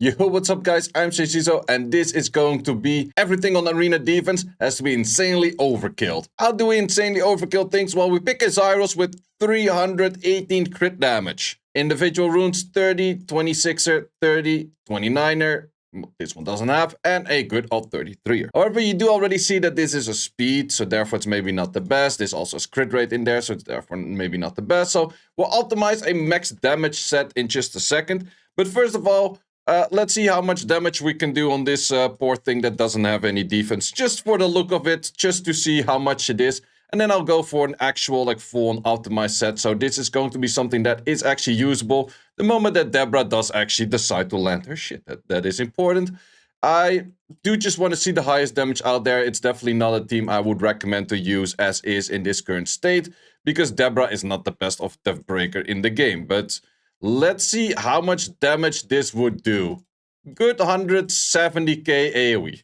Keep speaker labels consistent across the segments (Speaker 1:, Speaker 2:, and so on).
Speaker 1: Yo, what's up guys, I'm Seiishizo and this is going to be everything on arena defense has to be insanely overkilled. How do we insanely overkill things? Well, we pick a Zaiross with 318 crit damage. Individual runes 30, 26er, 30, 29er, this one doesn't have, and a grid of 33er. However, you do already see that this is a speed, so therefore it's maybe not the best. There's also a crit rate in there, so it's therefore maybe not the best. So we'll optimize a max damage set in just a second. But first of all, let's see how much damage we can do on this poor thing that doesn't have any defense. Just for the look of it, just to see how much it is. And then I'll go for an actual, like, full-on optimized set. So this is going to be something that is actually usable the moment that Deborah does actually decide to land her shit. That is important. I do just want to see the highest damage out there. It's definitely not a team I would recommend to use as is in this current state, because Deborah is not the best of Death Breaker in the game. But let's see how much damage this would do. Good 170k AoE.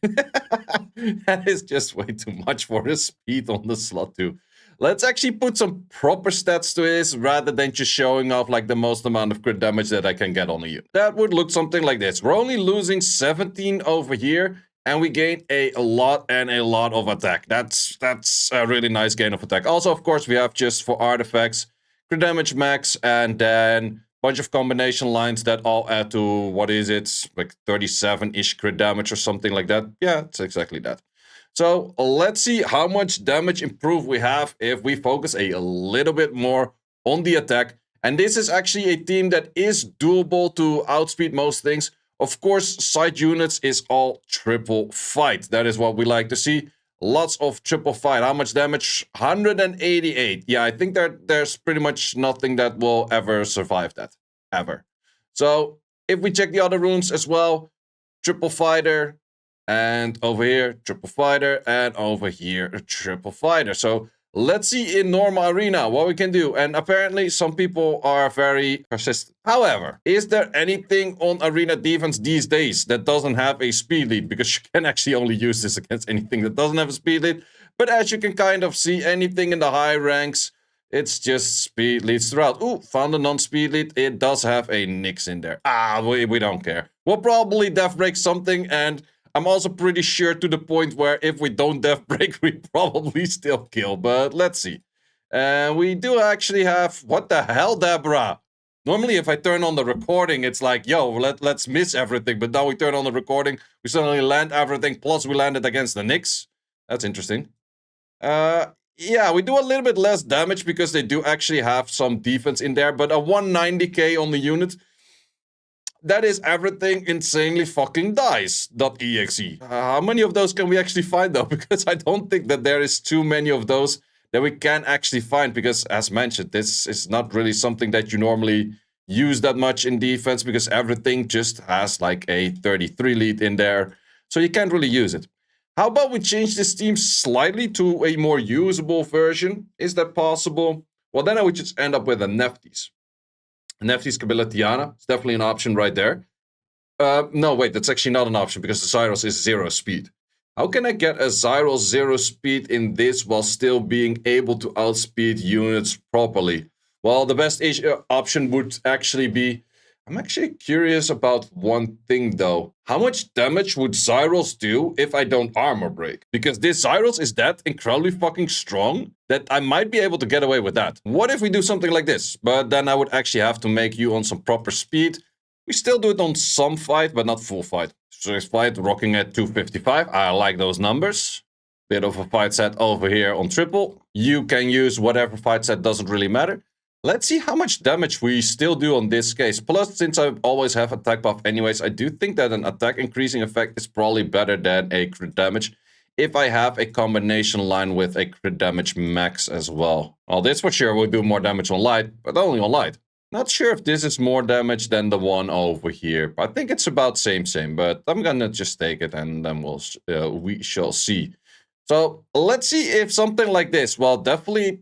Speaker 1: That is just way too much for the speed on the slot too. Let's actually put some proper stats to this rather than just showing off like the most amount of crit damage that I can get on a unit. That would look something like this. We're only losing 17 over here, and we gain a lot of attack. That's a really nice gain of attack. Also, of course, we have just for artifacts, crit damage max, and then bunch of combination lines that all add to, what is it, like 37-ish crit damage or something like that. Yeah, it's exactly that. So let's see how much damage improve we have if we focus a little bit more on the attack. And this is actually a team that is doable to outspeed most things. Of course, side units is all triple fight. That is what we like to see. Lots of triple fight. How much damage? 188. Yeah, I think there's pretty much nothing that will ever survive that. Ever. So, if we check the other runes as well, triple fighter, and over here, triple fighter, and over here, a triple fighter. So, let's see in normal arena what we can do. And apparently, some people are very persistent. However, is there anything on arena defense these days that doesn't have a speed lead? Because you can actually only use this against anything that doesn't have a speed lead. But as you can kind of see, anything in the high ranks, it's just speed leads throughout. Ooh, found a non-speed lead. It does have a Nyx in there. Ah, we don't care. We'll probably death break something, and I'm also pretty sure to the point where if we don't death break, we probably still kill. But let's see. And we do actually have... What the hell, Deborah? Normally, if I turn on the recording, it's like, yo, let's miss everything. But now we turn on the recording, we suddenly land everything, plus we landed against the Nyx. That's interesting. Yeah, we do a little bit less damage because they do actually have some defense in there. But a 190k on the unit... That is everything insanely fucking dies.exe. How many of those can we actually find though? Because I don't think that there is too many of those that we can actually find. Because as mentioned, this is not really something that you normally use that much in defense. Because everything just has like a 33 lead in there. So you can't really use it. How about we change this team slightly to a more usable version? Is that possible? Well, then I would just end up with a Nephthys. Nephthys, Camilla, Tiana. It's definitely an option right there. No, wait, that's actually not an option because the Zaiross is 0 speed. How can I get a Zaiross 0 speed in this while still being able to outspeed units properly? Well, the best option would actually be... I'm actually curious about one thing though. How much damage would Zaiross do if I don't armor break? Because this Zaiross is that incredibly fucking strong that I might be able to get away with that. What if we do something like this? But then I would actually have to make you on some proper speed. We still do it on some fight, but not full fight. First fight rocking at 255. I like those numbers. Bit of a fight set over here on triple. You can use whatever fight set, doesn't really matter. Let's see how much damage we still do on this case. Plus, since I always have attack buff anyways, I do think that an attack increasing effect is probably better than a crit damage if I have a combination line with a crit damage max as well. Well, this for sure will do more damage on light, but only on light. Not sure if this is more damage than the one over here. I think it's about same, but I'm gonna just take it and then we shall see. So let's see if something like this, well, definitely...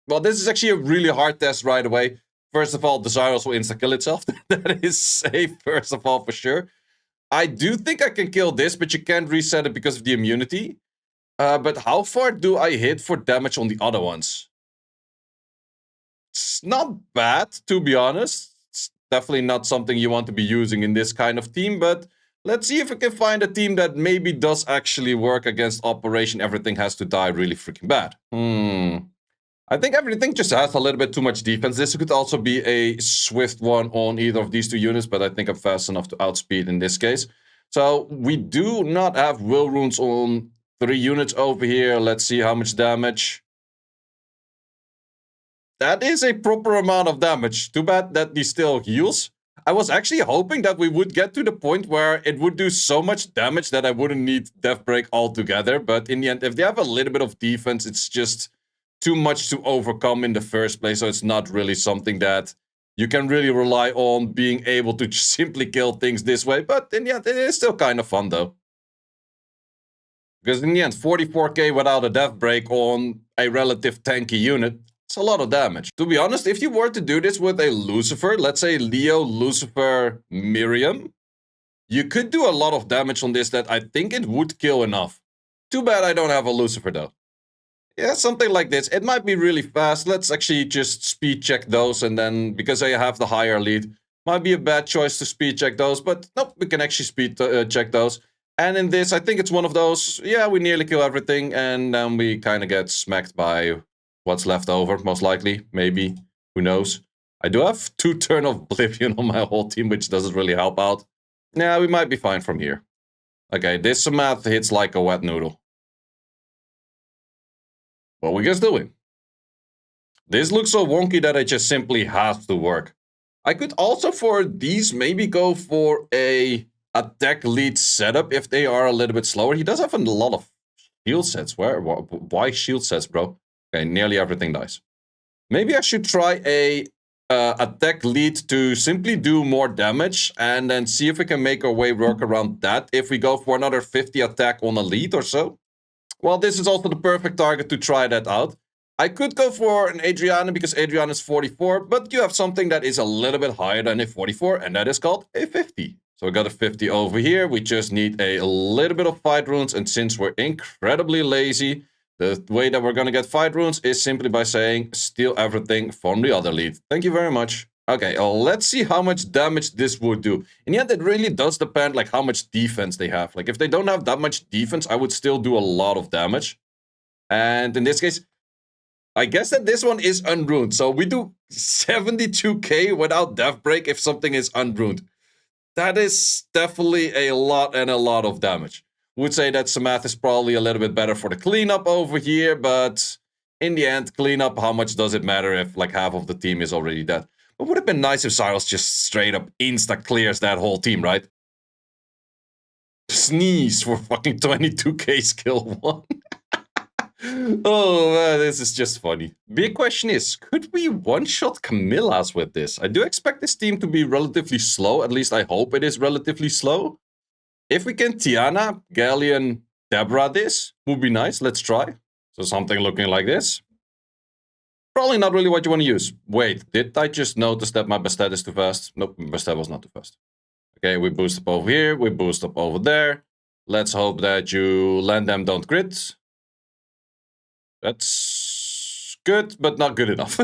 Speaker 1: Well, this is actually a really hard test right away. First of all, the Zaiross will insta-kill itself. That is safe, first of all, for sure. I do think I can kill this, but you can't reset it because of the immunity. But how far do I hit for damage on the other ones? It's not bad, to be honest. It's Definitely not something you want to be using in this kind of team, but let's see if we can find a team that maybe does actually work against Operation Everything Has to Die really freaking bad. I think everything just has a little bit too much defense. This could also be a swift one on either of these two units, but I think I'm fast enough to outspeed in this case. So we do not have will runes on 3 units over here. Let's see how much damage. That is a proper amount of damage. Too bad that he still heals. I was actually hoping that we would get to the point where it would do so much damage that I wouldn't need Death Break altogether. But in the end, if they have a little bit of defense, it's just too much to overcome in the first place. So it's not really something that you can really rely on being able to just simply kill things this way. But in the end, it is still kind of fun though. Because in the end, 44k without a Death Break on a relative tanky unit, it's a lot of damage. To be honest, if you were to do this with a Lucifer, let's say Leo, Lucifer, Miriam, you could do a lot of damage on this that I think it would kill enough. Too bad I don't have a Lucifer though. Yeah, something like this. It might be really fast. Let's actually just speed check those, and then because I have the higher lead, might be a bad choice to speed check those, but nope, we can actually speed check those. And in this, I think it's one of those, yeah, we nearly kill everything, and then we kind of get smacked by what's left over, most likely, maybe, who knows. I do have 2 Turn of Oblivion on my whole team, which doesn't really help out. Yeah, we might be fine from here. Okay, this math hits like a wet noodle. What are we guys doing? This looks so wonky that it just simply has to work. I could also, for these, maybe go for a attack lead setup if they are a little bit slower. He does have a lot of shield sets. Why shield sets, bro? Okay, nearly everything dies. Maybe I should try a attack lead to simply do more damage and then see if we can make our way work around that if we go for another 50 attack on a lead or so. Well, this is also the perfect target to try that out. I could go for an Adriana because Adriana is 44, but you have something that is a little bit higher than a 44, and that is called a 50. So we got a 50 over here. We just need a little bit of fight runes, and since we're incredibly lazy, the way that we're going to get fight runes is simply by saying, steal everything from the other lead. Thank you very much. Okay, let's see how much damage this would do. In the end, it really does depend like how much defense they have. Like if they don't have that much defense, I would still do a lot of damage. And in this case, I guess that this one is unruined. So we do 72k without Death Break if something is unruined. That is definitely a lot and a lot of damage. Would say that Samath is probably a little bit better for the cleanup over here, but in the end, cleanup, how much does it matter if like half of the team is already dead? It would have been nice if Zaiross just straight up insta-clears that whole team, right? Sneeze for fucking 22k skill 1. Oh, man, this is just funny. Big question is, could we one-shot Camillas with this? I do expect this team to be relatively slow. At least I hope it is relatively slow. If we can Tiana, Galleon, Deborah this, would be nice. Let's try. So something looking like this. Probably not really what you want to use. Wait, did I just notice that my Bastet is too fast? Nope, Bastet was not too fast. Okay, we boost up over here. We boost up over there. Let's hope that you land them, don't crit. That's good, but not good enough.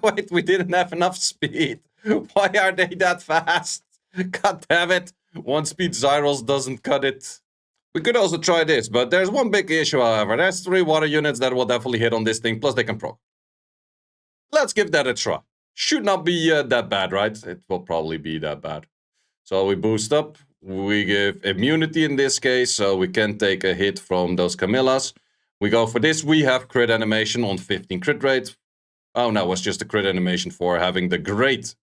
Speaker 1: Wait, we didn't have enough speed. Why are they that fast? God damn it. 1-speed Zaiross doesn't cut it. We could also try this, but there's one big issue, however. There's 3 water units that will definitely hit on this thing, plus they can proc. Let's give that a try. Should not be that bad, right? It will probably be that bad. So we boost up. We give immunity in this case, so we can take a hit from those Camillas. We go for this. We have crit animation on 15 crit rate. Oh no, it's just a crit animation for having the great.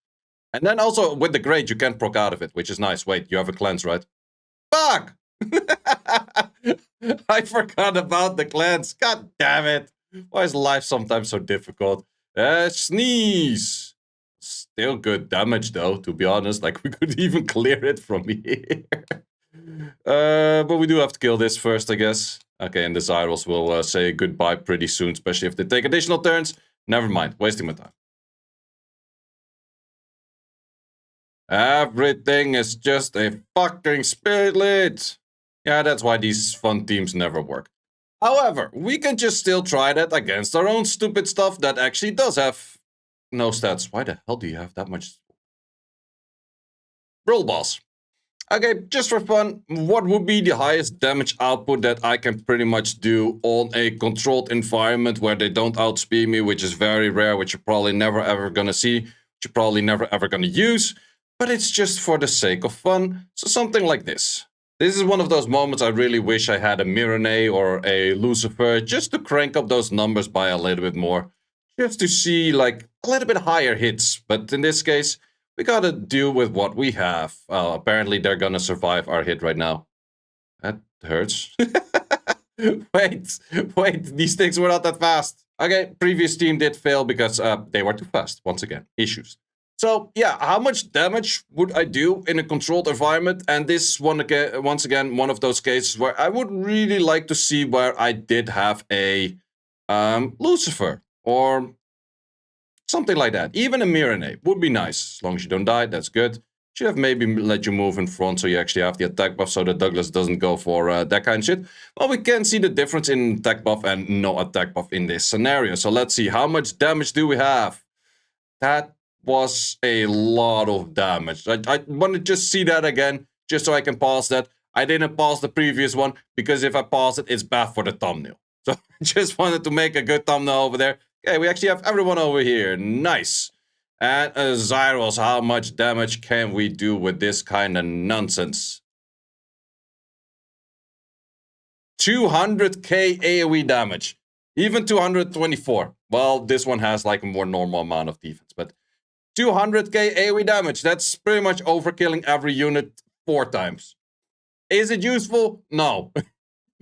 Speaker 1: And then also with the great, you can proc out of it, which is nice. Wait, you have a cleanse, right? Fuck! I forgot about the cleanse. God damn it. Why is life sometimes so difficult? Sneeze. Still good damage though, to be honest. Like we could even clear it from here. But we do have to kill this first, I guess. Okay, and the Zaiross will say goodbye pretty soon, especially if they take additional turns. Never mind, wasting my time. Everything is just a fucking split. Yeah, that's why these fun teams never work. However, we can just still try that against our own stupid stuff that actually does have no stats. Why the hell do you have that much? Roll boss. Okay, just for fun, what would be the highest damage output that I can pretty much do on a controlled environment where they don't outspeed me, which is very rare, which you're probably never ever gonna see, which you're probably never ever gonna use, but it's just for the sake of fun, so something like this. This is one of those moments I really wish I had a Mirane or a Lucifer just to crank up those numbers by a little bit more, just to see like a little bit higher hits, but in this case, we gotta deal with what we have. Apparently they're gonna survive our hit right now. That hurts. wait, these things were not that fast. Okay, previous team did fail because they were too fast. Once again, issues. So yeah, how much damage would I do in a controlled environment? And this is once again, one of those cases where I would really like to see where I did have a Lucifer or something like that. Even a Mirane would be nice. As long as you don't die, that's good. Should have maybe let you move in front so you actually have the attack buff so that Douglas doesn't go for that kind of shit. Well, we can see the difference in attack buff and no attack buff in this scenario. So let's see, how much damage do we have? That was a lot of damage. I want to just see that again, just so I can pause that. I didn't pause the previous one, because if I pause it, it's bad for the thumbnail. So I just wanted to make a good thumbnail over there. Okay, we actually have everyone over here. Nice. And Zaiross, how much damage can we do with this kind of nonsense? 200k AoE damage. Even 224. Well, this one has like a more normal amount of defense, but 200k AoE damage. That's pretty much overkilling every unit 4 times. Is it useful? No.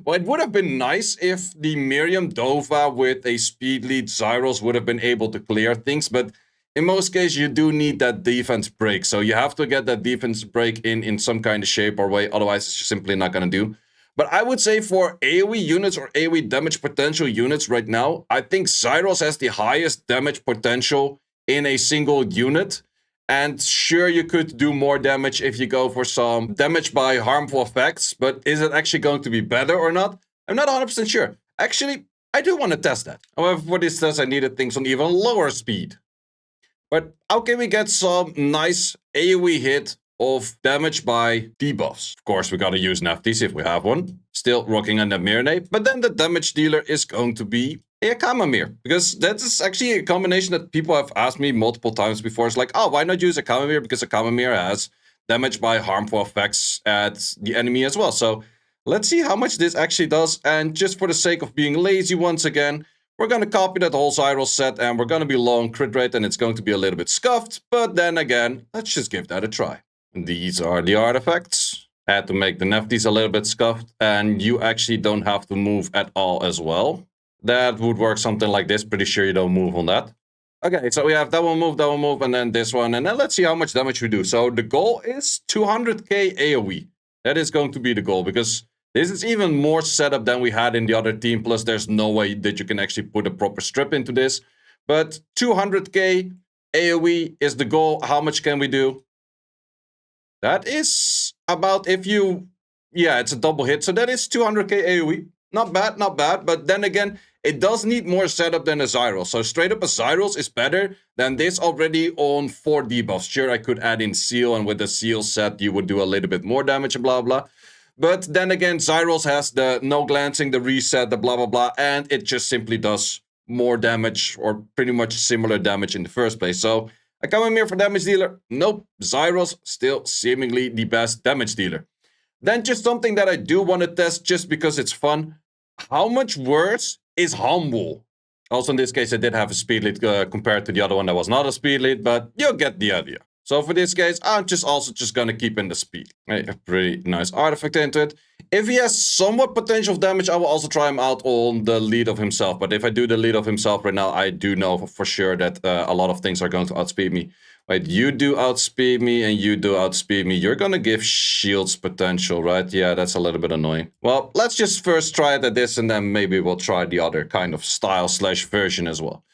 Speaker 1: Well, it would have been nice if the Miriam Dova with a speed lead Zaiross would have been able to clear things, but in most cases you do need that defense break, so you have to get that defense break in some kind of shape or way, otherwise it's just simply not going to do. But I would say for AoE units or AoE damage potential units right now, I think Zaiross has the highest damage potential in a single unit. And sure, you could do more damage if you go for some damage by harmful effects, but is it actually going to be better or not? I'm not 100% sure. Actually, I do want to test that. However, for this test, I needed things on even lower speed. But how can we get some nice AoE hit of damage by debuffs? Of course, we gotta use Naftis if we have one. Still rocking on the Mirane, but then the damage dealer is going to be a Chamomir, because that is actually a combination that people have asked me multiple times before. It's like, oh, why not use a Chamomir? Because a Chamomir has damage by harmful effects at the enemy as well. So let's see how much this actually does. And just for the sake of being lazy once again, we're going to copy that whole Zaiross set, and we're going to be low on crit rate, and it's going to be a little bit scuffed. But then again, let's just give that a try. These are the artifacts. I had to make the Nefties a little bit scuffed, and you actually don't have to move at all as well. That would work something like this. Pretty sure you don't move on that. Okay, so we have that one move, and then this one. And then let's see how much damage we do. So the goal is 200k AoE. That is going to be the goal, because this is even more setup than we had in the other team. Plus, there's no way that you can actually put a proper strip into this. But 200k AoE is the goal. How much can we do? That is about, if you... Yeah, it's a double hit. So that is 200k AoE. Not bad, not bad. But then again, it does need more setup than a Zaiross. So straight up a Zaiross is better than this already on 4 debuffs. Sure, I could add in Seal, and with the Seal set, you would do a little bit more damage and blah, blah. But then again, Zaiross has the no glancing, the reset, the blah, blah, blah. And it just simply does more damage, or pretty much similar damage in the first place. So I come in here for damage dealer. Nope, Zaiross still seemingly the best damage dealer. Then just something that I do want to test just because it's fun. How much worse is Humble? Also in this case, I did have a speed lead compared to the other one that was not a speed lead, but you'll get the idea. So for this case, I'm also just gonna keep in the speed. A pretty nice artifact into it. If he has somewhat potential damage, I will also try him out on the lead of himself. But if I do the lead of himself right now, I do know for sure that a lot of things are going to outspeed me. Wait, you do outspeed me and you do outspeed me. You're gonna give shields potential, right? Yeah, that's a little bit annoying. Well, let's just first try it at this, and then maybe we'll try the other kind of style slash version as well.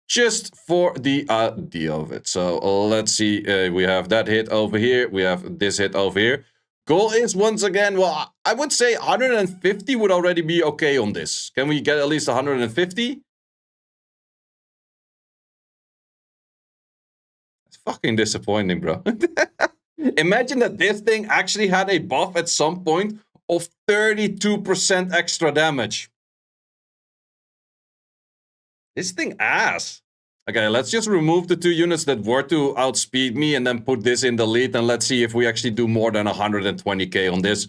Speaker 1: Just for the idea of it. So let's see, we have that hit over here. We have this hit over here. Goal is, once again, well, I would say 150 would already be okay on this. Can we get at least 150? It's fucking disappointing, bro. Imagine that this thing actually had a buff at some point of 32% extra damage. This thing ass. Okay, let's just remove the 2 units that were to outspeed me and then put this in the lead, and let's see if we actually do more than 120k on this.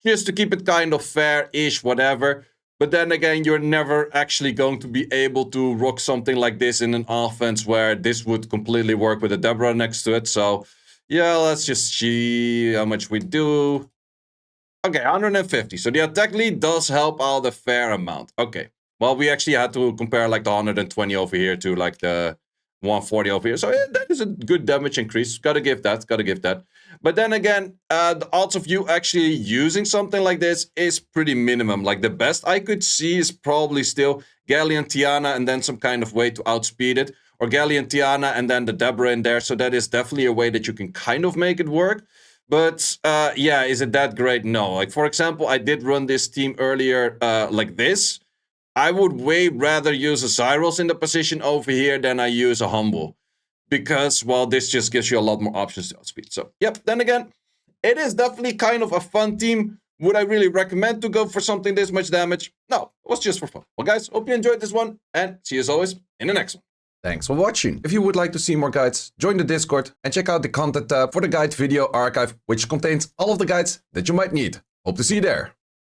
Speaker 1: Just to keep it kind of fair-ish, whatever. But then again, you're never actually going to be able to rock something like this in an offense where this would completely work with a Deborah next to it. So, yeah, let's just see how much we do. Okay, 150. So the attack lead does help out a fair amount. Okay. Well, we actually had to compare like the 120 over here to like the 140 over here. So yeah, that is a good damage increase. Gotta give that. Gotta give that. But then again, the odds of you actually using something like this is pretty minimum. Like the best I could see is probably still Galleon Tiana and then some kind of way to outspeed it. Or Galleon Tiana and then the Deborah in there. So that is definitely a way that you can kind of make it work. But yeah, is it that great? No. Like for example, I did run this team earlier like this. I would way rather use a Zaiross in the position over here than I use a Humble. Because, well, this just gives you a lot more options to outspeed. So, yep, then again, it is definitely kind of a fun team. Would I really recommend to go for something this much damage? No, it was just for fun. Well, guys, hope you enjoyed this one, and see you as always in the next one. Thanks for watching. If you would like to see more guides, join the Discord and check out the content tab for the guide video archive, which contains all of the guides that you might need. Hope to see you there.